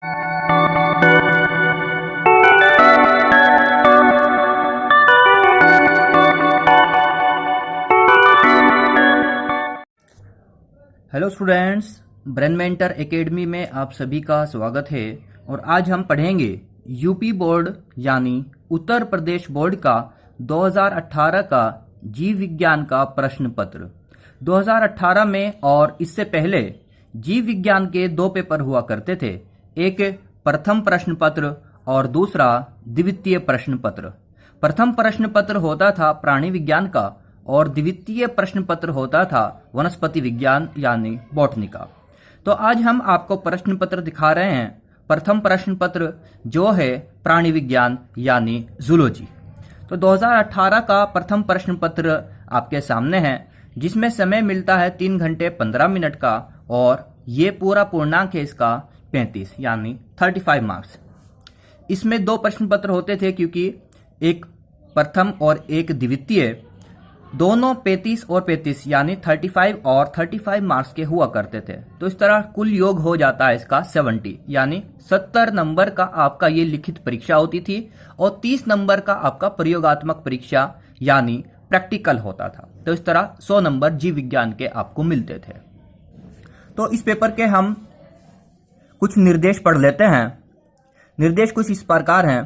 Hello students, brain mentor academy में आप सभी का स्वागत है। और आज हम पढ़ेंगे यूपी बोर्ड यानी उत्तर प्रदेश बोर्ड का 2018 का जीव विज्ञान का प्रश्न पत्र। 2018 में और इससे पहले जीव विज्ञान के दो पेपर हुआ करते थे, एक प्रथम प्रश्न पत्र और दूसरा द्वितीय प्रश्न पत्र। प्रथम प्रश्न पत्र होता था प्राणी विज्ञान का और द्वितीय प्रश्न पत्र होता था वनस्पति विज्ञान यानी बॉटनी का। तो आज हम आपको प्रश्न पत्र दिखा रहे हैं। प्रथम प्रश्न पत्र जो है प्राणी विज्ञान यानी जूलॉजी। तो 2018 का प्रथम प्रश्न पत्र आपके सामने है, जिसमें समय मिलता है 3 घंटे 15 मिनट का और ये पूरा पूर्णांक है इसका 35 यानी 35 मार्क्स। इसमें दो प्रश्न पत्र होते थे क्योंकि एक प्रथम और एक द्वितीय, दोनों 35 और 35 यानी 35 और 35 मार्क्स के हुआ करते थे। तो इस तरह कुल योग हो जाता है इसका 70 यानी 70 नंबर का आपका ये लिखित परीक्षा होती थी और 30 नंबर का आपका प्रयोगात्मक परीक्षा यानी प्रैक्टिकल होता था। तो इस तरह 100 नंबर जीव विज्ञान के आपको मिलते थे। तो इस पेपर के हम कुछ निर्देश पढ़ लेते हैं। निर्देश कुछ इस प्रकार हैं।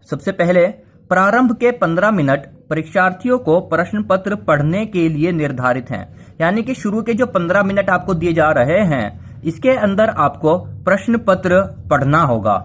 सबसे पहले, प्रारंभ के 15 मिनट परीक्षार्थियों को प्रश्न पत्र पढ़ने के लिए निर्धारित हैं। यानी कि शुरू के जो 15 मिनट आपको दिए जा रहे हैं, इसके अंदर आपको प्रश्न पत्र पढ़ना होगा।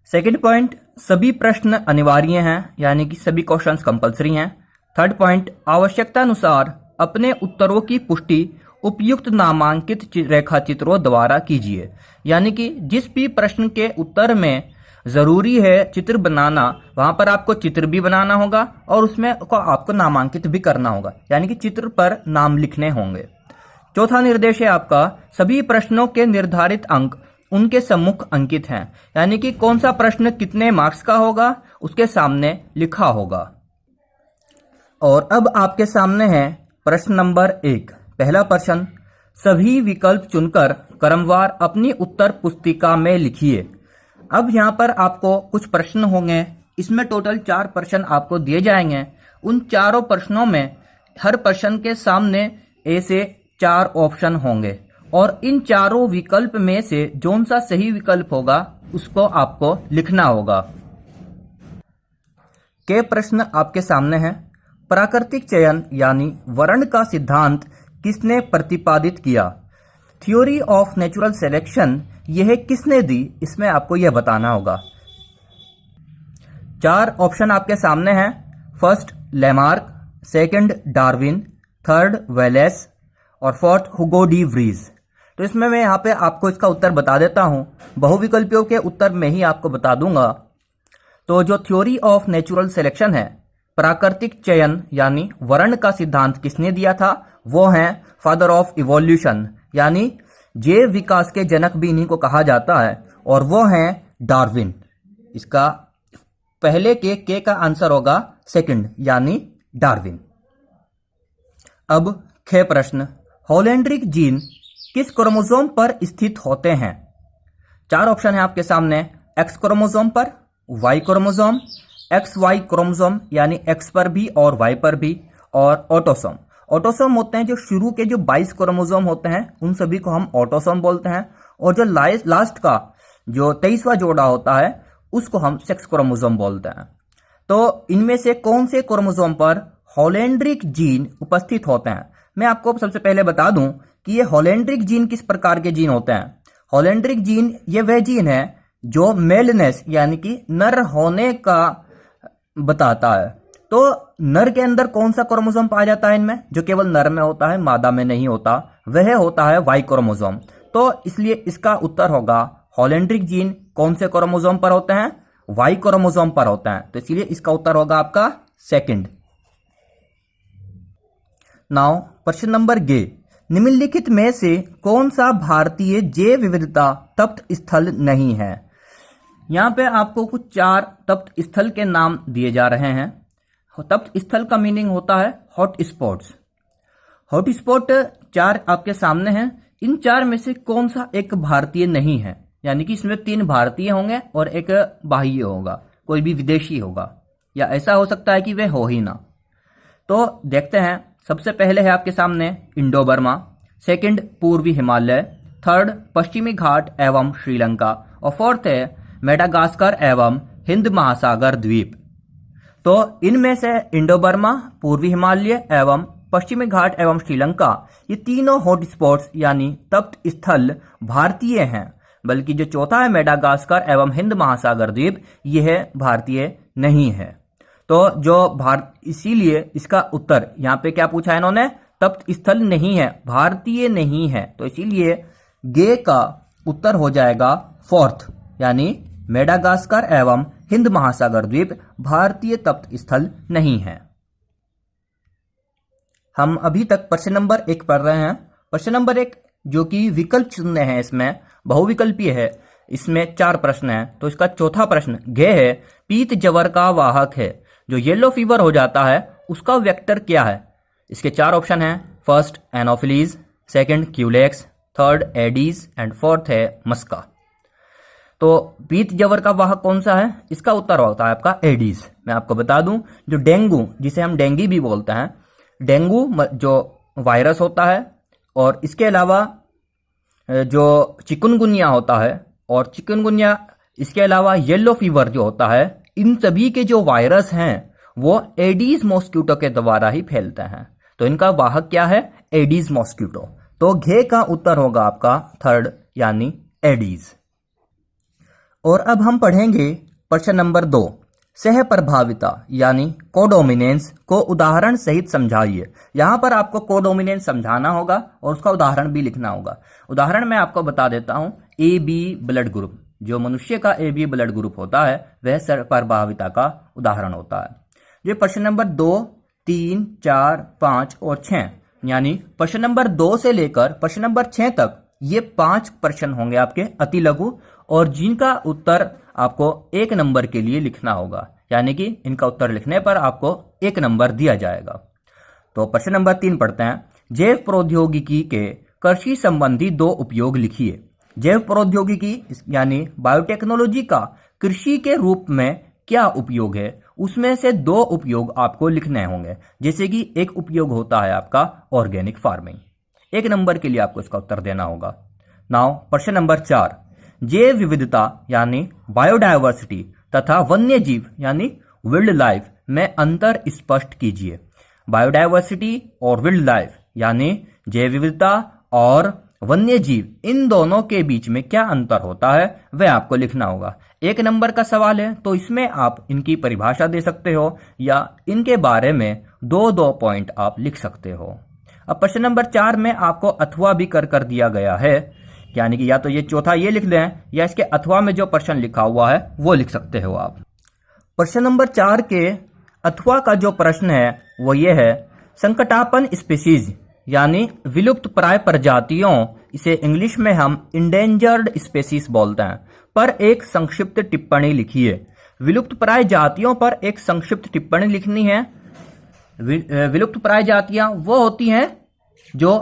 सेकंड पॉइंट, सभी प्रश्न अनिवार्य हैं, यानी कि सभी क्वेश्चंस कंपलसरी हैं। थर्ड पॉइंट, आवश्यकता अनुसार अपने उत्तरों की पुष्टि उपयुक्त नामांकित रेखा चित्रों द्वारा कीजिए। यानी कि जिस भी प्रश्न के उत्तर में जरूरी है चित्र बनाना, वहां पर आपको चित्र भी बनाना होगा और उसमें आपको नामांकित भी करना होगा, यानी कि चित्र पर नाम लिखने होंगे। चौथा निर्देश है आपका, सभी प्रश्नों के निर्धारित अंक उनके सम्मुख अंकित हैं। यानी कि कौन सा प्रश्न कितने मार्क्स का होगा उसके सामने लिखा होगा। और अब आपके सामने है प्रश्न नंबर 1। पहला प्रश्न, सभी विकल्प चुनकर क्रमवार अपनी उत्तर पुस्तिका में लिखिए। अब यहाँ पर आपको कुछ प्रश्न होंगे। इसमें टोटल 4 प्रश्न आपको दिए जाएंगे। उन चारों प्रश्नों में हर प्रश्न के सामने ए से 4 ऑप्शन होंगे और इन चारों विकल्प में से कौन सा सही विकल्प होगा उसको आपको लिखना होगा। के प्रश्न आपके सामने है। प्राकृतिक चयन यानी वर्ण का सिद्धांत किसने प्रतिपादित किया? थ्योरी ऑफ नेचुरल सिलेक्शन यह किसने दी? इसमें आपको यह बताना होगा। 4 ऑप्शन आपके सामने हैं। First Lamarck, second Darwin, third Wallace और फोर्थ हुगो डी व्रीज। तो इसमें मैं यहाँ पे आपको इसका उत्तर बता देता हूँ। बहुविकल्पियों के उत्तर में ही आपको बता दूंगा। तो जो थ्योरी ऑफ नेचुरल सिलेक्शन है, प्राकृतिक चयन यानी वर्ण का सिद्धांत किसने दिया था? वो हैं फादर ऑफ इवोल्यूशन, यानी जैव विकास के जनक भी इन्हीं को कहा जाता है और वो हैं डार्विन। इसका पहले के का आंसर होगा सेकंड यानी डार्विन। अब ख प्रश्न, होलेंड्रिक जीन किस क्रोमोसोम पर स्थित होते हैं? 4 ऑप्शन है आपके सामने। एक्स क्रोमोसोम पर, Y chromosome, X Y chromosome यानी एक्स पर भी और वाई पर भी, और ऑटोसोम। ऑटोसोम होते हैं जो शुरू के जो 22 क्रोमोसोम होते हैं उन सभी को हम ऑटोसोम बोलते हैं, और जो लास्ट का जो 23वां जोड़ा होता है उसको हम सेक्स क्रोमोसोम बोलते हैं। तो इनमें से कौन से क्रोमोसोम पर होलेंड्रिक जीन उपस्थित होते हैं? मैं आपको सबसे पहले बता दूं कि ये होलेंड्रिक जीन किस प्रकार के जीन होते हैं। होलेंड्रिक जीन ये वह जीन है जो मेलनेस यानी कि नर होने का बताता है। तो नर के अंदर कौन सा क्रोमोसोम पाया जाता है इनमें, जो केवल नर में होता है, मादा में नहीं होता? वह होता है वाई क्रोमोसोम। तो इसलिए इसका उत्तर होगा होलेंड्रिक जीन कौन से क्रोमोसोम पर होते हैं? वाई क्रोमोसोम पर होते हैं। तो इसलिए इसका उत्तर होगा आपका सेकंड। नाउ प्रश्न नंबर गे, निम्नलिखित में से कौन सा भारतीय जैव विविधता तप्त स्थल नहीं है? यहाँ पे आपको कुछ 4 तप्त स्थल के नाम दिए जा रहे हैं। तप्त स्थल का मीनिंग होता है हॉट स्पॉट्स। हॉट स्पॉट 4 आपके सामने हैं। इन चार में से कौन सा एक भारतीय नहीं है, यानी कि इसमें 3 भारतीय होंगे और एक बाह्य होगा, कोई भी विदेशी होगा, या ऐसा हो सकता है कि वे हो ही ना। तो देखते हैं। सबसे पहले है आपके सामने इंडो बर्मा, सेकंड पूर्वी हिमालय, थर्ड पश्चिमी घाट एवं श्रीलंका, और फोर्थ है मेडागास्कर एवं हिंद महासागर द्वीप। तो इनमें से इंडो बर्मा, पूर्वी हिमालय एवं पश्चिमी घाट एवं श्रीलंका, ये तीनों हॉटस्पॉट्स यानी तप्त स्थल भारतीय हैं, बल्कि जो चौथा है मेडागास्कर एवं हिंद महासागर द्वीप, यह भारतीय नहीं है। तो जो इसीलिए इसका उत्तर यहाँ पे क्या पूछा है इन्होंने, तप्त स्थल नहीं है, भारतीय नहीं है। तो इसीलिए गे का उत्तर हो जाएगा फोर्थ, यानी मेडागास्कर एवं हिंद महासागर द्वीप भारतीय तप्त स्थल नहीं है। हम अभी तक प्रश्न नंबर 1 पढ़ रहे हैं। प्रश्न नंबर 1 जो कि विकल्प चुनने हैं, इसमें बहुविकल्पीय है, इसमें 4 प्रश्न हैं। तो इसका चौथा प्रश्न घ है, पीत जवर का वाहक है, जो येलो फीवर हो जाता है उसका वेक्टर क्या है। इसके 4 ऑप्शन हैं। First Anopheles, second Culex, third Aedes and fourth है मस्का। तो पीत जवर का वाहक कौन सा है, इसका उत्तर होता है आपका एडीज। मैं आपको बता दूं, जो डेंगू, जिसे हम डेंगी भी बोलते हैं, डेंगू जो वायरस होता है, और इसके अलावा जो चिकनगुनिया होता है, और चिकनगुनिया इसके अलावा येलो फीवर जो होता है, इन सभी के जो वायरस हैं वो एडीज मॉस्किटो के द्वारा ही फैलते हैं। तो इनका वाहक क्या है, एडीज मॉस्किटो। तो घे का उत्तर होगा आपका थर्ड, यानी एडीज। और अब हम पढ़ेंगे प्रश्न नंबर 2, सह प्रभाविता यानी कोडोमिनेंस को उदाहरण सहित समझाइए। यहां पर आपको कोडोमिनेंस समझाना होगा और उसका उदाहरण भी लिखना होगा। उदाहरण मैं आपको बता देता हूं। ए बी ब्लड ग्रुप, जो मनुष्य का ए बी ब्लड ग्रुप होता है, वह सह प्रभाविता का उदाहरण होता है। ये प्रश्न नंबर 2, 3, 4, 5 और 6, यानी प्रश्न नंबर 2 से लेकर प्रश्न नंबर 6 तक ये 5 प्रश्न होंगे आपके अति लघु, और जिनका उत्तर आपको 1 नंबर के लिए लिखना होगा, यानी कि इनका उत्तर लिखने पर आपको 1 नंबर दिया जाएगा। तो प्रश्न नंबर 3 पढ़ते हैं। जैव प्रौद्योगिकी के कृषि संबंधी 2 उपयोग लिखिए। जैव प्रौद्योगिकी यानी बायोटेक्नोलॉजी का कृषि के रूप में क्या उपयोग है, उसमें से 2 उपयोग आपको लिखने होंगे। जैसे कि एक उपयोग होता है आपका ऑर्गेनिक फार्मिंग। 1 नंबर के लिए आपको इसका उत्तर देना होगा। नाउ प्रश्न नंबर 4, जैव विविधता यानी बायोडायवर्सिटी तथा वन्य जीव यानी विल्ड लाइफ में अंतर स्पष्ट कीजिए। बायोडायवर्सिटी और विल्ड लाइफ यानी जैव विविधता और वन्य जीव, इन दोनों के बीच में क्या अंतर होता है वह आपको लिखना होगा। 1 नंबर का सवाल है, तो इसमें आप इनकी परिभाषा दे सकते हो या इनके बारे में 2-2 पॉइंट आप लिख सकते हो। अब प्रश्न नंबर 4 में आपको अथवा भी कर दिया गया है, यानी कि या तो ये चौथा ये लिख दें या इसके अथवा में जो प्रश्न लिखा हुआ है वो लिख सकते हो आप। प्रश्न नंबर 4 के अथवा का जो प्रश्न है वो ये है, संकटापन्न स्पीशीज यानी विलुप्त प्राय प्रजातियों, इसे इंग्लिश में हम इंडेंजर्ड स्पीशीज बोलते हैं, पर एक संक्षिप्त टिप्पणी लिखिए। विलुप्त प्राय जातियों पर एक संक्षिप्त टिप्पणी लिखनी है। विलुप्त प्राय जातियां वो होती हैं जो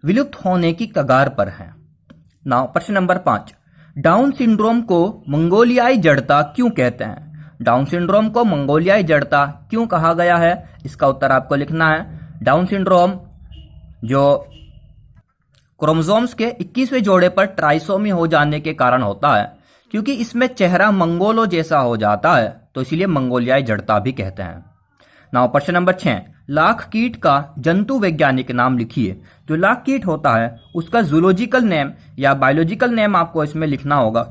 विलुप्त होने की कगार पर हैं। नाउ प्रश्न नंबर 5, डाउन सिंड्रोम को मंगोलियाई जड़ता क्यों कहते हैं। डाउन सिंड्रोम को मंगोलियाई जड़ता क्यों कहा गया है, इसका उत्तर आपको लिखना है। डाउन सिंड्रोम जो क्रोमोसोम्स के 21वें जोड़े पर ट्राइसोमी हो जाने के कारण होता है, क्योंकि इसमें चेहरा मंगोलो जैसा हो जाता है, तो इसीलिए मंगोलियाई जड़ता भी कहते हैं। नाउ प्रश्न नंबर 6, लाख कीट का जंतु वैज्ञानिक नाम लिखिए। जो लाख कीट होता है उसका जूलॉजिकल नेम या बायोलॉजिकल नेम आपको इसमें लिखना होगा,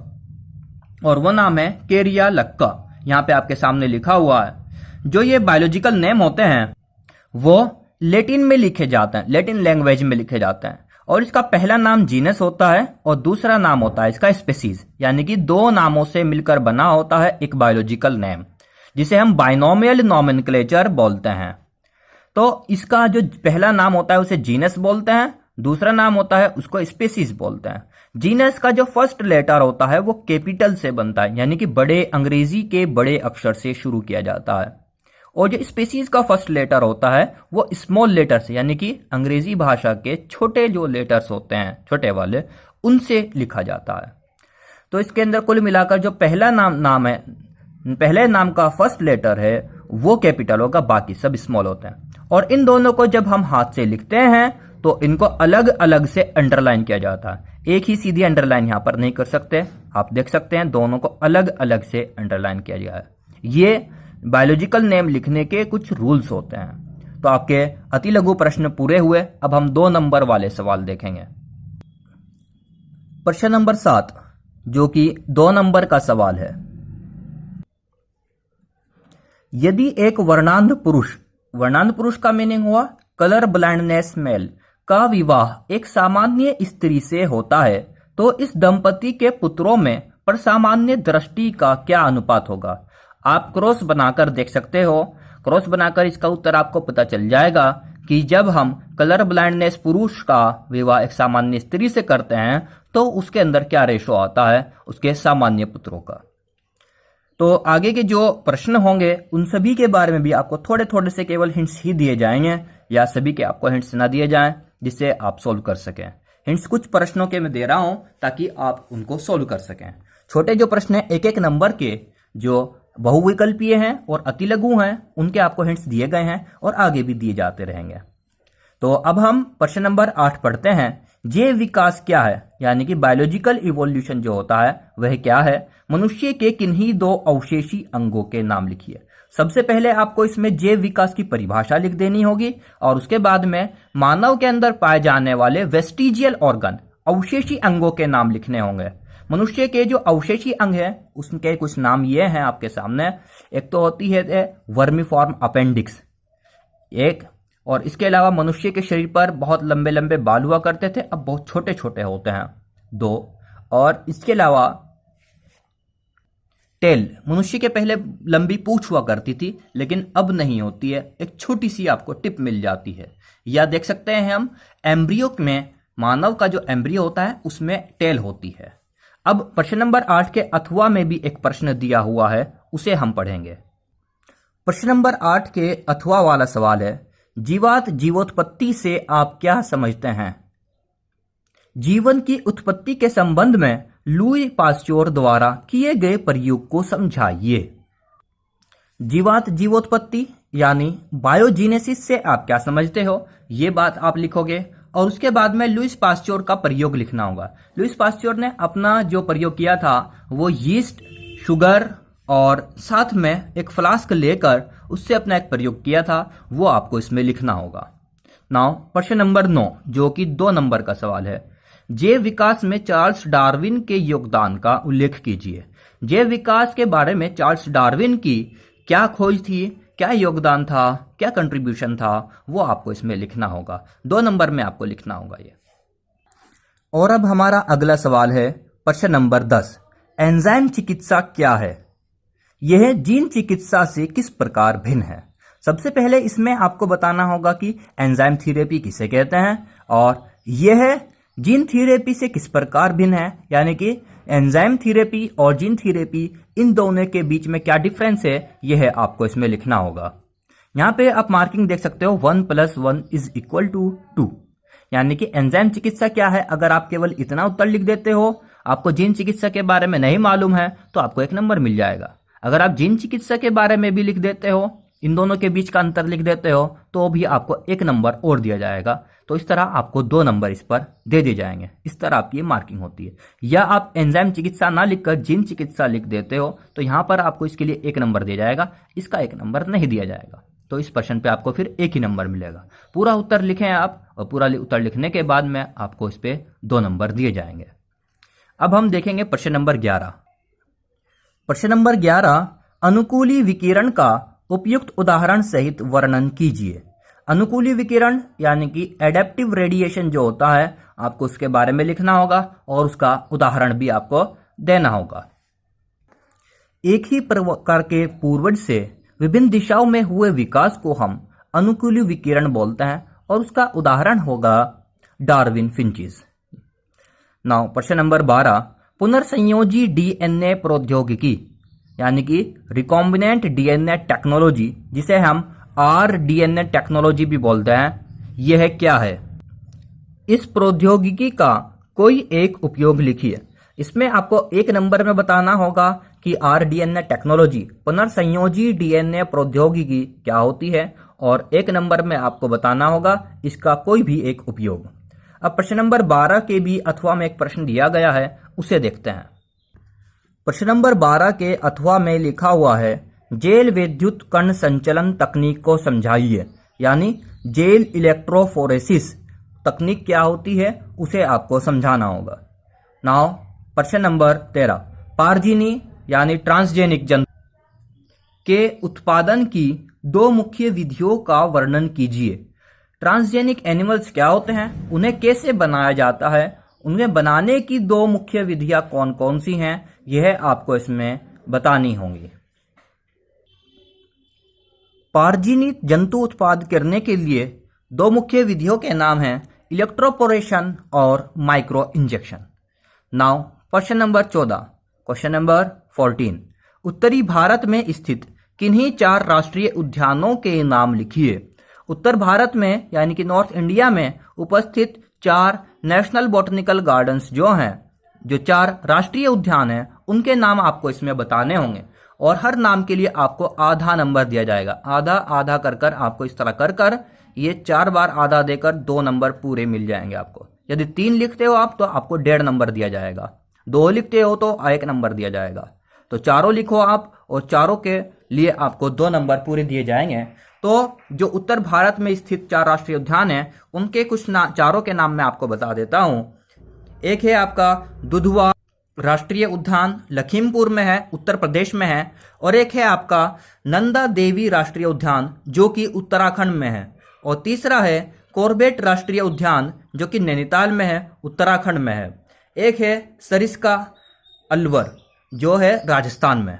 और वो नाम है केरिया लक्का। यहाँ पे आपके सामने लिखा हुआ है। जो ये बायोलॉजिकल नेम होते हैं वो लैटिन में लिखे जाते हैं, लैटिन लैंग्वेज में लिखे जाते हैं, और इसका पहला नाम जीनस होता है और दूसरा नाम होता है इसका स्पीसीज, यानी कि 2 नामों से मिलकर बना होता है एक बायोलॉजिकल नेम, जिसे हम बाइनोमियल नोमेनक्लेचर बोलते हैं। तो इसका जो पहला नाम होता है उसे जीनस बोलते हैं, दूसरा नाम होता है उसको स्पीसीज बोलते हैं। जीनस का जो फर्स्ट लेटर होता है वो कैपिटल से बनता है, यानी कि बड़े अंग्रेजी के बड़े अक्षर से शुरू किया जाता है, और जो स्पीसीज का फर्स्ट लेटर होता है वो स्मॉल लेटर से, यानी कि अंग्रेजी भाषा के छोटे जो लेटर्स होते हैं छोटे वाले, उनसे लिखा जाता है। तो इसके अंदर कुल मिलाकर जो पहला नाम है, पहले नाम का फर्स्ट लेटर है वो कैपिटल होगा, बाकी सब स्मॉल होते हैं। और इन दोनों को जब हम हाथ से लिखते हैं तो इनको अलग अलग से अंडरलाइन किया जाता है। एक ही सीधी अंडरलाइन यहां पर नहीं कर सकते, आप देख सकते हैं दोनों को अलग अलग से अंडरलाइन किया गया है। ये बायोलॉजिकल नेम लिखने के कुछ रूल्स होते हैं। तो आपके अति लघु प्रश्न पूरे हुए। अब हम 2 नंबर वाले सवाल देखेंगे। प्रश्न नंबर 7 जो कि 2 नंबर का सवाल है। यदि एक वर्णांध पुरुष का मीनिंग हुआ कलर ब्लाइंडनेस मेल का विवाह एक सामान्य स्त्री से होता है तो इस दंपति के पुत्रों में पर सामान्य दृष्टि का क्या अनुपात होगा। आप क्रॉस बनाकर देख सकते हो। क्रॉस बनाकर इसका उत्तर आपको पता चल जाएगा कि जब हम कलर ब्लाइंडनेस पुरुष का विवाह एक सामान्य स्त्री से करते हैं तो उसके अंदर क्या रेशो आता है उसके सामान्य पुत्रों का। तो आगे के जो प्रश्न होंगे उन सभी के बारे में भी आपको थोड़े थोड़े से केवल हिंट्स ही दिए जाएंगे, या सभी के आपको हिंट्स ना दिए जाएं जिससे आप सोल्व कर सकें। हिंट्स कुछ प्रश्नों के मैं दे रहा हूं ताकि आप उनको सोल्व कर सकें। छोटे जो प्रश्न हैं एक नंबर के जो बहुविकल्पीय हैं और अति लघु हैं उनके आपको हिंट्स दिए गए हैं और आगे भी दिए जाते रहेंगे। तो अब हम प्रश्न नंबर 8 पढ़ते हैं। जैव विकास क्या है, यानी कि बायोलॉजिकल इवोल्यूशन जो होता है वह क्या है। मनुष्य के किन्हीं 2 अवशेषी अंगों के नाम लिखिए। सबसे पहले आपको इसमें जैव विकास की परिभाषा लिख देनी होगी और उसके बाद में मानव के अंदर पाए जाने वाले वेस्टिजियल ऑर्गन अवशेषी अंगों के नाम लिखने होंगे। मनुष्य के जो अवशेषी अंग है उसके कुछ नाम ये हैं आपके सामने। एक तो होती है वर्मीफॉर्म अपेंडिक्स एक, और इसके अलावा मनुष्य के शरीर पर बहुत लंबे लंबे बाल हुआ करते थे, अब बहुत छोटे छोटे होते हैं 2। और इसके अलावा टेल, मनुष्य के पहले लंबी पूंछ हुआ करती थी लेकिन अब नहीं होती है, एक छोटी सी आपको टिप मिल जाती है। या देख सकते हैं हम एम्ब्रियो में, मानव का जो एम्ब्रियो होता है उसमें टेल होती है। अब प्रश्न नंबर 8 के अथवा में भी एक प्रश्न दिया हुआ है, उसे हम पढ़ेंगे। प्रश्न नंबर 8 के अथवा वाला सवाल है, जीवात जीवोत्पत्ति से आप क्या समझते हैं। जीवन की उत्पत्ति के संबंध में लुई पास्चोर द्वारा किए गए प्रयोग को समझाइए। जीवात जीवोत्पत्ति यानी बायोजीनेसिस से आप क्या समझते हो, ये बात आप लिखोगे और उसके बाद में लुईस पास्चोर का प्रयोग लिखना होगा। लुईस पास्चोर ने अपना जो प्रयोग किया था वो यीस्ट, शुगर और साथ में एक फ्लास्क लेकर उससे अपना एक प्रयोग किया था, वो आपको इसमें लिखना होगा। नाउ प्रश्न नंबर 9 जो कि 2 नंबर का सवाल है। जैव विकास में चार्ल्स डार्विन के योगदान का उल्लेख कीजिए। जैव विकास के बारे में चार्ल्स डार्विन की क्या खोज थी, क्या योगदान था, क्या कंट्रीब्यूशन था, वो आपको इसमें लिखना होगा। 2 नंबर में आपको लिखना होगा ये। और अब हमारा अगला सवाल है प्रश्न नंबर 10। एंजाइम चिकित्सा क्या है, यह जीन चिकित्सा से किस प्रकार भिन्न है। सबसे पहले इसमें आपको बताना होगा कि एंजाइम थेरेपी किसे कहते हैं और यह जीन थेरेपी से किस प्रकार भिन्न है, यानी कि एंजाइम थेरेपी और जीन थेरेपी इन दोनों के बीच में क्या डिफरेंस है, यह आपको इसमें लिखना होगा। यहाँ पे आप मार्किंग देख सकते हो 1 + 1 = 2, यानी कि एंजाइम चिकित्सा क्या है। अगर आप केवल इतना उत्तर लिख देते हो, आपको जीन चिकित्सा के बारे में नहीं मालूम है तो आपको 1 नंबर मिल जाएगा। अगर आप जीन चिकित्सा के बारे में भी लिख देते हो, इन दोनों के बीच का अंतर लिख देते हो, तो भी आपको 1 नंबर और दिया जाएगा। तो इस तरह आपको 2 नंबर इस पर दे दिए जाएंगे। इस तरह आपकी मार्किंग होती है। या आप एंजाइम चिकित्सा ना लिखकर जीन चिकित्सा लिख देते हो तो यहां पर आपको इसके लिए 1 नंबर दिया जाएगा, इसका 1 नंबर नहीं दिया जाएगा। तो इस प्रश्न पे आपको फिर 1 ही नंबर मिलेगा। पूरा उत्तर लिखें आप, और पूरा उत्तर लिखने के बाद में आपको इस पे 2 नंबर दिए जाएंगे। अब हम देखेंगे प्रश्न नंबर 11। प्रश्न नंबर 11, अनुकूली विकिरण का उपयुक्त उदाहरण सहित वर्णन कीजिए। अनुकूली विकिरण यानी कि एडेप्टिव रेडिएशन जो होता है, आपको उसके बारे में लिखना होगा और उसका उदाहरण भी आपको देना होगा। एक ही प्रकार के पूर्वज से विभिन्न दिशाओं में हुए विकास को हम अनुकूली विकिरण बोलते हैं और उसका उदाहरण होगा डार्विन फिंचेस। नाउ प्रश्न नंबर 12, पुनर्संयोजी डीएनए प्रौद्योगिकी यानी कि रिकॉम्बिनेंट डीएनए टेक्नोलॉजी, जिसे हम आरडीएनए टेक्नोलॉजी भी बोलते हैं, यह क्या है? इस प्रौद्योगिकी का कोई एक उपयोग लिखिए। इसमें आपको एक नंबर में बताना होगा कि आरडीएनए टेक्नोलॉजी पुनर्संयोजी डीएनए प्रौद्योगिकी क्या होती है, और एक नंबर में आपको बताना होगा इसका कोई भी एक उपयोग। अब प्रश्न नंबर 12 के भी अथवा में एक प्रश्न दिया गया है, उसे देखते हैं। प्रश्न नंबर 12 के अथवा में लिखा हुआ है, जेल विद्युत कण संचलन तकनीक को समझाइए, यानी जेल इलेक्ट्रोफोरेसिस तकनीक क्या होती है उसे आपको समझाना होगा। नाउ प्रश्न नंबर 13, पारजीनी यानी ट्रांसजेनिक जंतु के उत्पादन की दो मुख्य विधियों का वर्णन कीजिए। ट्रांसजेनिक एनिमल्स क्या होते हैं, उन्हें कैसे बनाया जाता है, उन्हें बनाने की दो मुख्य विधियां कौन कौन सी हैं, यह आपको इसमें बतानी होंगी। पारजीनी जंतु उत्पाद करने के लिए दो मुख्य विधियों के नाम हैं इलेक्ट्रोपोरेशन और micro injection. Now question number 14, question number 14, उत्तरी भारत में स्थित किन्हीं 4 राष्ट्रीय उद्यानों के नाम लिखिए। उत्तर भारत में यानी कि नॉर्थ इंडिया में उपस्थित 4 नेशनल बॉटनिकल गार्डन्स जो हैं, जो 4 राष्ट्रीय उद्यान हैं, उनके नाम आपको इसमें बताने होंगे, और हर नाम के लिए आपको आधा नंबर दिया जाएगा। आधा आधा कर कर आपको इस तरह कर कर ये 4 बार आधा देकर 2 नंबर पूरे मिल जाएंगे आपको। यदि 3 लिखते हो आप तो आपको 1.5 नंबर दिया जाएगा, 2 लिखते हो तो 1 नंबर दिया जाएगा। तो चारों लिखो आप, और चारों के लिए आपको 2 नंबर पूरे दिए जाएंगे। तो जो उत्तर भारत में स्थित 4 राष्ट्रीय उद्यान हैं, उनके कुछ चारों के नाम मैं आपको बता देता हूं। एक है आपका दुधवा राष्ट्रीय उद्यान, लखीमपुर में है, उत्तर प्रदेश में है। और एक है आपका नंदा देवी राष्ट्रीय उद्यान, जो कि उत्तराखंड में है। और तीसरा है कॉर्बेट राष्ट्रीय उद्यान, जो कि नैनीताल में है, उत्तराखंड में है। एक है सरिस्का अलवर, जो है राजस्थान में।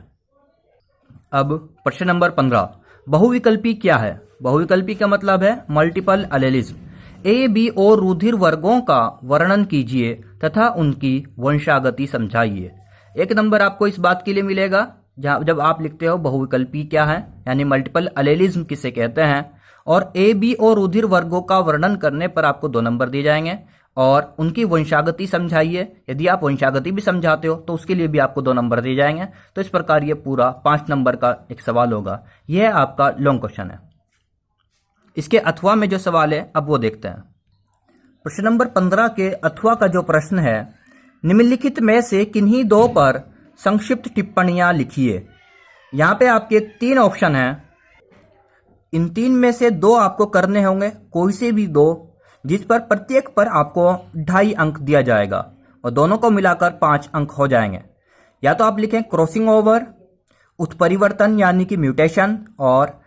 अब प्रश्न नंबर 15, बहुविकल्पी क्या है? बहुविकल्पी का मतलब है मल्टीपल एलेलिज्म। ए, बी और रुधिर वर्गों का वर्णन कीजिए तथा उनकी वंशागति समझाइए। 1 नंबर आपको इस बात के लिए मिलेगा जब आप लिखते हो बहुविकल्पी क्या है, यानी मल्टीपल एलेलिज्म किसे कहते हैं। और ए, बी और रुधिर वर्गों का वर्णन करने पर आपको 2 नंबर दिए जाएंगे, और उनकी वंशागति समझाइए। यदि आप वंशागति भी समझाते हो तो उसके लिए भी आपको 2 नंबर दिए जाएंगे। तो इस प्रकार ये पूरा 5 नंबर का एक सवाल होगा। यह आपका लॉन्ग क्वेश्चन है। इसके अथवा में जो सवाल है अब वो देखते हैं। प्रश्न नंबर 15 के अथवा का जो प्रश्न है, निम्नलिखित में से किन्हीं 2 पर संक्षिप्त टिप्पणियां लिखिए। यहाँ पे आपके 3 ऑप्शन हैं। इन 3 में से 2 आपको करने होंगे, कोई से भी 2, जिस पर प्रत्येक पर आपको 2.5 अंक दिया जाएगा, और दोनों को मिलाकर 5 अंक हो जाएंगे। या तो आप लिखें क्रॉसिंग ओवर, उत्परिवर्तन यानी कि म्यूटेशन, और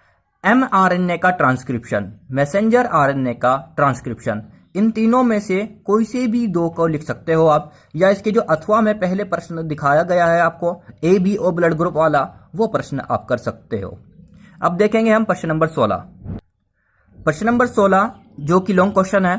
mRNA का ट्रांसक्रिप्शन, मैसेंजर आरएनए का ट्रांसक्रिप्शन। इन तीनों में से कोई से भी 2 को लिख सकते हो आप, या इसके जो अथवा में पहले प्रश्न दिखाया गया है आपको ए, बी ओ ब्लड ग्रुप वाला, वो प्रश्न आप कर सकते हो। अब देखेंगे हम प्रश्न नंबर 16। प्रश्न नंबर 16 जो कि लॉन्ग क्वेश्चन है,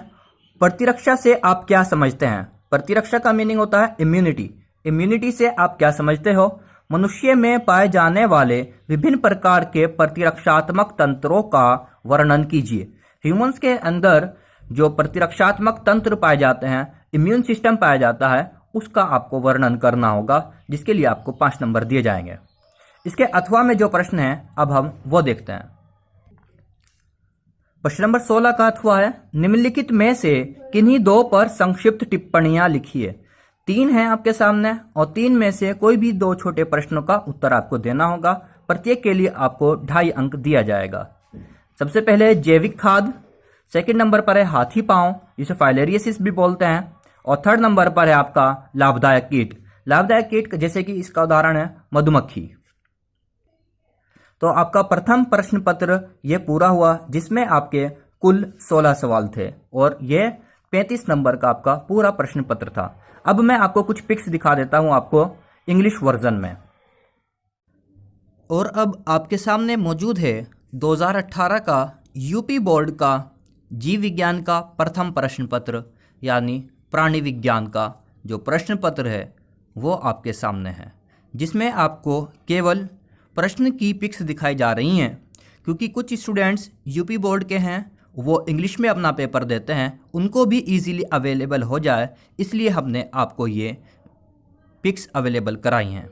प्रतिरक्षा से आप क्या समझते हैं? प्रतिरक्षा का मीनिंग होता है इम्यूनिटी। इम्यूनिटी से आप क्या समझते हो? मनुष्य में पाए जाने वाले विभिन्न प्रकार के प्रतिरक्षात्मक तंत्रों का वर्णन कीजिए। ह्यूमंस के अंदर जो प्रतिरक्षात्मक तंत्र पाए जाते हैं, इम्यून सिस्टम पाया जाता है, उसका आपको वर्णन करना होगा, जिसके लिए आपको 5 नंबर दिए जाएंगे। इसके अथवा में जो प्रश्न है अब हम वो देखते हैं। प्रश्न नंबर 16 का अथवा है, निम्नलिखित में से किन्हीं 2 पर संक्षिप्त टिप्पणियां लिखिए। 3 हैं आपके सामने, और 3 में से कोई भी 2 छोटे प्रश्नों का उत्तर आपको देना होगा। प्रत्येक के लिए आपको 2.5 अंक दिया जाएगा। सबसे पहले जैविक खाद, सेकंड नंबर पर है हाथी पांव, जिसे फाइलेरियसिस भी बोलते हैं, और थर्ड नंबर पर है आपका लाभदायक कीट। लाभदायक कीट जैसे कि इसका उदाहरण है मधुमक्खी। तो आपका प्रथम प्रश्न पत्र ये पूरा हुआ, जिसमें आपके कुल 16 सवाल थे, और ये 35 नंबर का आपका पूरा प्रश्न पत्र था। अब मैं आपको कुछ पिक्स दिखा देता हूं आपको इंग्लिश वर्जन में। और अब आपके सामने मौजूद है 2018 का यूपी बोर्ड का जीव विज्ञान का प्रथम प्रश्न पत्र, यानी प्राणी विज्ञान का जो प्रश्न पत्र है वो आपके सामने है। जिसमें आपको केवल प्रश्न की पिक्स दिखाई जा रही हैं, क्योंकि कुछ स्टूडेंट्स यूपी बोर्ड के हैं, वो इंग्लिश में अपना पेपर देते हैं, उनको भी इजीली अवेलेबल हो जाए, इसलिए हमने आपको ये पिक्स अवेलेबल कराई हैं।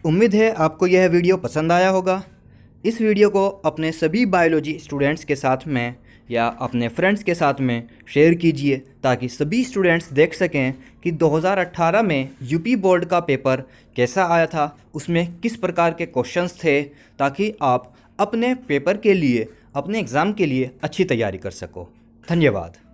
उम्मीद है आपको यह वीडियो पसंद आया होगा। इस वीडियो को अपने सभी बायोलॉजी स्टूडेंट्स के साथ में या अपने फ्रेंड्स के साथ में शेयर कीजिए, ताकि सभी स्टूडेंट्स देख सकें कि 2018 में यूपी बोर्ड का पेपर कैसा आया था, उसमें किस प्रकार के क्वेश्चंस थे, ताकि आप अपने पेपर के लिए, अपने एग्ज़ाम के लिए अच्छी तैयारी कर सको। धन्यवाद।